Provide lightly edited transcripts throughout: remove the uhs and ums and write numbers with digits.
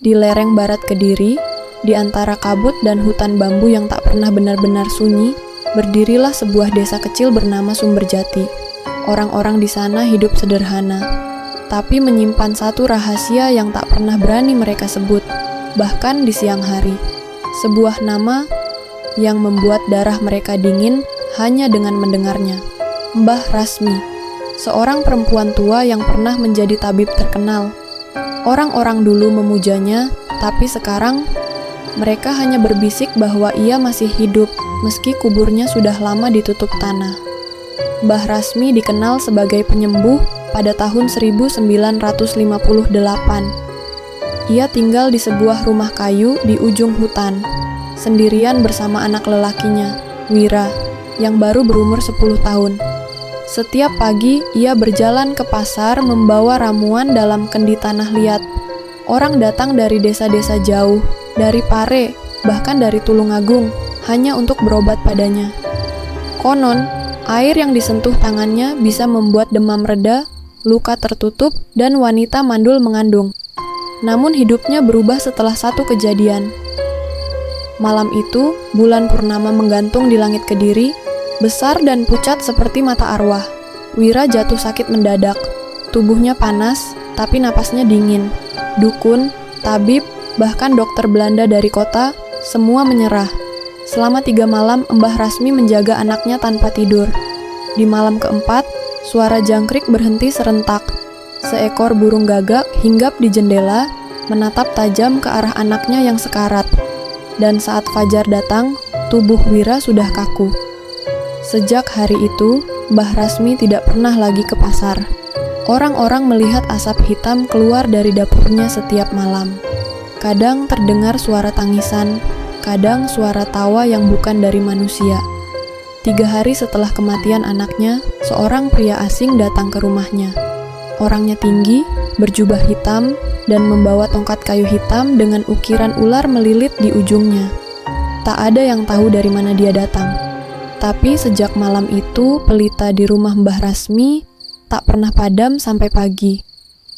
Di lereng barat Kediri, di antara kabut dan hutan bambu yang tak pernah benar-benar sunyi, berdirilah sebuah desa kecil bernama Sumberjati. Orang-orang di sana hidup sederhana, tapi menyimpan satu rahasia yang tak pernah berani mereka sebut, bahkan di siang hari. Sebuah nama yang membuat darah mereka dingin hanya dengan mendengarnya. Mbah Rasmi, seorang perempuan tua yang pernah menjadi tabib terkenal. Orang-orang dulu memujanya, tapi sekarang mereka hanya berbisik bahwa ia masih hidup, meski kuburnya sudah lama ditutup tanah. Mbah Rasmi dikenal sebagai penyembuh pada tahun 1958. Ia tinggal di sebuah rumah kayu di ujung hutan, sendirian bersama anak lelakinya, Wira, yang baru berumur 10 tahun. Setiap pagi, ia berjalan ke pasar membawa ramuan dalam kendi tanah liat. Orang datang dari desa-desa jauh, dari Pare, bahkan dari Tulungagung, hanya untuk berobat padanya. Konon, air yang disentuh tangannya bisa membuat demam reda, luka tertutup, dan wanita mandul mengandung. Namun hidupnya berubah setelah satu kejadian. Malam itu, bulan purnama menggantung di langit Kediri, besar dan pucat seperti mata arwah. Wira jatuh sakit mendadak. Tubuhnya panas, tapi napasnya dingin. Dukun, tabib, bahkan dokter Belanda dari kota, semua menyerah. Selama 3 malam, Mbah Rasmi menjaga anaknya tanpa tidur. Di malam keempat, suara jangkrik berhenti serentak. Seekor burung gagak hinggap di jendela, menatap tajam ke arah anaknya yang sekarat. Dan saat fajar datang, tubuh Wira sudah kaku. Sejak hari itu, Mbah Rasmi tidak pernah lagi ke pasar. Orang-orang melihat asap hitam keluar dari dapurnya setiap malam. Kadang terdengar suara tangisan, kadang suara tawa yang bukan dari manusia. 3 hari setelah kematian anaknya, seorang pria asing datang ke rumahnya. Orangnya tinggi, berjubah hitam, dan membawa tongkat kayu hitam dengan ukiran ular melilit di ujungnya. Tak ada yang tahu dari mana dia datang. Tapi sejak malam itu, pelita di rumah Mbah Rasmi tak pernah padam sampai pagi.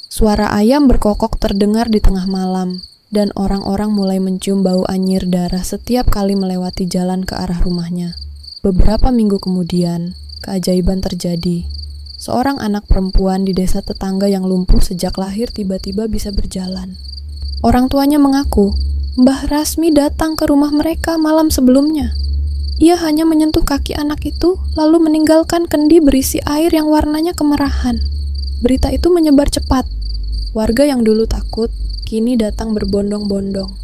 Suara ayam berkokok terdengar di tengah malam, dan orang-orang mulai mencium bau anyir darah setiap kali melewati jalan ke arah rumahnya. Beberapa minggu kemudian, keajaiban terjadi. Seorang anak perempuan di desa tetangga yang lumpuh sejak lahir tiba-tiba bisa berjalan. Orang tuanya mengaku, Mbah Rasmi datang ke rumah mereka malam sebelumnya. Ia hanya menyentuh kaki anak itu, lalu meninggalkan kendi berisi air yang warnanya kemerahan. Berita itu menyebar cepat. Warga yang dulu takut, kini datang berbondong-bondong.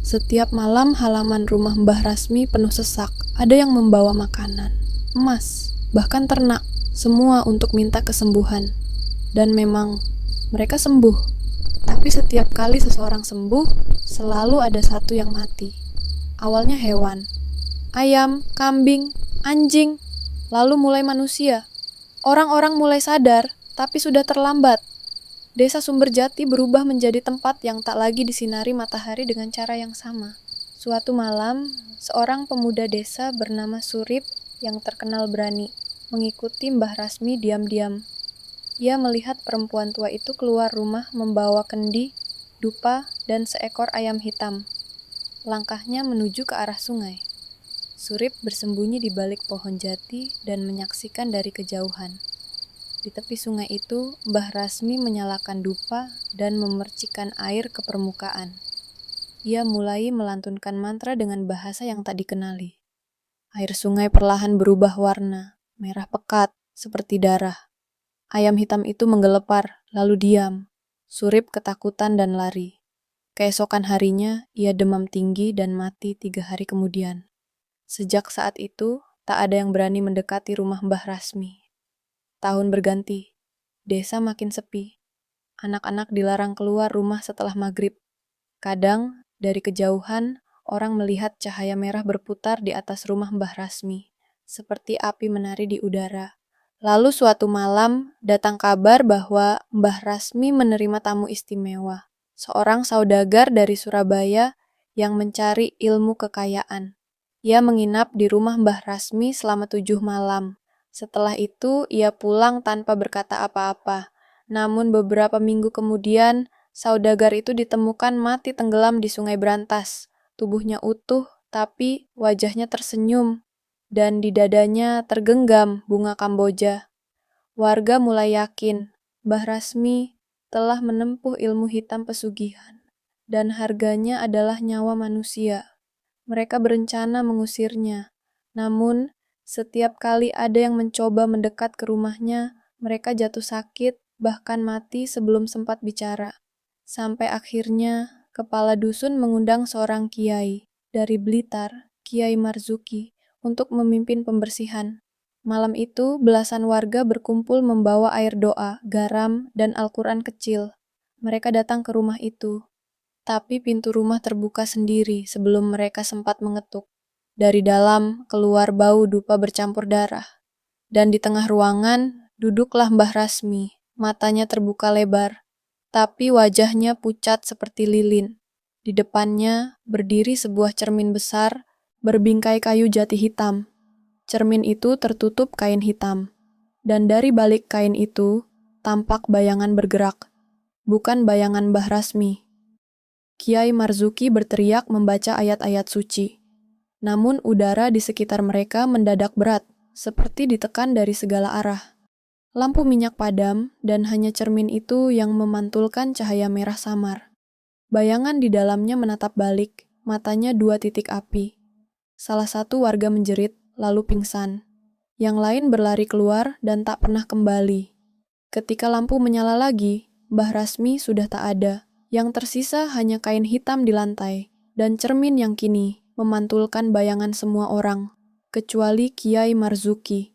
Setiap malam halaman rumah Mbah Rasmi penuh sesak. Ada yang membawa makanan, emas, bahkan ternak, semua untuk minta kesembuhan. Dan memang, mereka sembuh. Tapi setiap kali seseorang sembuh, selalu ada satu yang mati. Awalnya hewan. Ayam, kambing, anjing, lalu mulai manusia. Orang-orang mulai sadar, tapi sudah terlambat. Desa Sumberjati berubah menjadi tempat yang tak lagi disinari matahari dengan cara yang sama. Suatu malam, seorang pemuda desa bernama Surip yang terkenal berani mengikuti Mbah Rasmi diam-diam. Ia melihat perempuan tua itu keluar rumah membawa kendi, dupa, dan seekor ayam hitam. Langkahnya menuju ke arah sungai. Surip bersembunyi di balik pohon jati dan menyaksikan dari kejauhan. Di tepi sungai itu, Mbah Rasmi menyalakan dupa dan memercikkan air ke permukaan. Ia mulai melantunkan mantra dengan bahasa yang tak dikenali. Air sungai perlahan berubah warna, merah pekat, seperti darah. Ayam hitam itu menggelepar, lalu diam. Surip ketakutan dan lari. Keesokan harinya, ia demam tinggi dan mati 3 hari kemudian. Sejak saat itu, tak ada yang berani mendekati rumah Mbah Rasmi. Tahun berganti, desa makin sepi. Anak-anak dilarang keluar rumah setelah maghrib. Kadang, dari kejauhan, orang melihat cahaya merah berputar di atas rumah Mbah Rasmi, seperti api menari di udara. Lalu suatu malam, datang kabar bahwa Mbah Rasmi menerima tamu istimewa, seorang saudagar dari Surabaya yang mencari ilmu kekayaan. Ia menginap di rumah Mbah Rasmi selama 7 malam. Setelah itu, ia pulang tanpa berkata apa-apa. Namun beberapa minggu kemudian, Saudagar itu ditemukan mati tenggelam di Sungai Brantas. Tubuhnya utuh, tapi wajahnya tersenyum, dan di dadanya tergenggam bunga Kamboja. Warga mulai yakin Mbah Rasmi telah menempuh ilmu hitam pesugihan, dan harganya adalah nyawa manusia. Mereka berencana mengusirnya, namun setiap kali ada yang mencoba mendekat ke rumahnya, mereka jatuh sakit, bahkan mati sebelum sempat bicara. Sampai akhirnya, kepala dusun mengundang seorang kiai dari Blitar, Kiai Marzuki, untuk memimpin pembersihan. Malam itu, belasan warga berkumpul membawa air doa, garam, dan Al-Quran kecil. Mereka datang ke rumah itu, tapi pintu rumah terbuka sendiri sebelum mereka sempat mengetuk. Dari dalam keluar bau dupa bercampur darah. Dan di tengah ruangan, duduklah Mbah Rasmi. Matanya terbuka lebar, tapi wajahnya pucat seperti lilin. Di depannya berdiri sebuah cermin besar, berbingkai kayu jati hitam. Cermin itu tertutup kain hitam, dan dari balik kain itu tampak bayangan bergerak, bukan bayangan Mbah Rasmi. Kiai Marzuki berteriak membaca ayat-ayat suci. Namun udara di sekitar mereka mendadak berat, seperti ditekan dari segala arah. Lampu minyak padam, dan hanya cermin itu yang memantulkan cahaya merah samar. Bayangan di dalamnya menatap balik, matanya 2 titik api. Salah satu warga menjerit, lalu pingsan. Yang lain berlari keluar dan tak pernah kembali. Ketika lampu menyala lagi, Mbah Rasmi sudah tak ada. Yang tersisa hanya kain hitam di lantai, dan cermin yang kini memantulkan bayangan semua orang, kecuali Kiai Marzuki.